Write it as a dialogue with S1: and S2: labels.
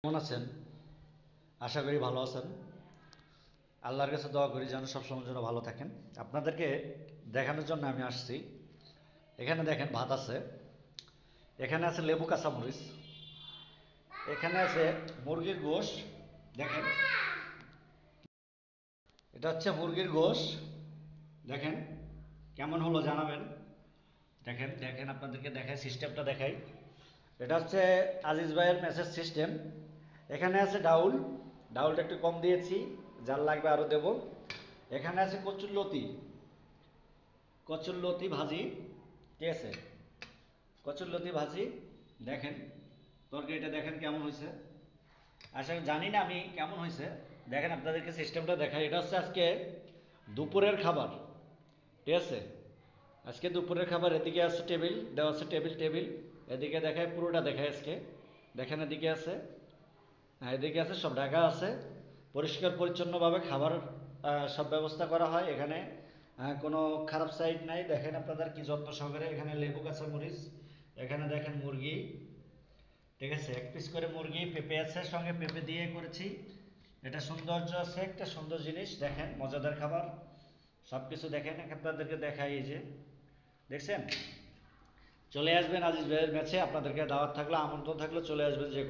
S1: কেমন আছেন? আশা করি ভালো আছেন। আল্লাহর কাছে দোয়া করি যেন সবসময় যেন ভালো থাকেন। আপনাদেরকে দেখানোর জন্য আমি আসছি। এখানে দেখেন ভাত আছে, এখানে আছে লেবু কাঁচামরিচ, এখানে আছে মুরগির গোশ। দেখেন, এটা হচ্ছে মুরগির গোশ। দেখেন কেমন হলো জানাবেন। দেখেন দেখেন আপনাদেরকে দেখাই, সিস্টেমটা দেখাই। এটা হচ্ছে আজিজ ভাইয়ের মেসেজ সিস্টেম। এখানে আছে ডাউল, ডাউলটা একটু কম দিয়েছি, যার লাগবে আরও দেব। এখানে আছে কচুরলতি, কচুরলতি ভাজি, ঠিক আছে, কচুরলতি ভাজি। দেখেন তরকারিটা দেখেন কেমন হয়েছে। আসলে জানি না আমি কেমন হয়েছে। দেখেন আপনাদেরকে সিস্টেমটা দেখাই। এটা হচ্ছে আজকে দুপুরের খাবার, ঠিক আছে। আজকে দুপুরের খাবার। এদিকে আছে টেবিল দেওয়া আছে, টেবিল টেবিল। এদিকে দেখায়, পুরোটা দেখায় আজকে। দেখেন এদিকে আছে, হ্যাঁ এদিকে আছে, সব ঢাকা আছে। পরিষ্কার পরিচ্ছন্নভাবে খাবার সব ব্যবস্থা করা হয় এখানে। কোনো খারাপ সাইড নাই। দেখেন আপনাদের কি যত্ন সহকারে। এখানে লেবু কাঁচা মরিচ, এখানে দেখেন মুরগি, ঠিক আছে, এক পিস করে মুরগি, পেঁপে আছে সঙ্গে, পেঁপে দিয়ে করেছি। এটা সৌন্দর্য আছে, একটা সুন্দর জিনিস। দেখেন মজাদার খাবার, সব কিছু দেখেন আপনাদেরকে দেখাই। এই যে দেখছেন, চলে আসবেন আজিজ ভাইয়ের ম্যাচে। আপনাদেরকে দাওয়াত থাকলো, আমন্ত্রণ থাকলো, চলে আসবেন যে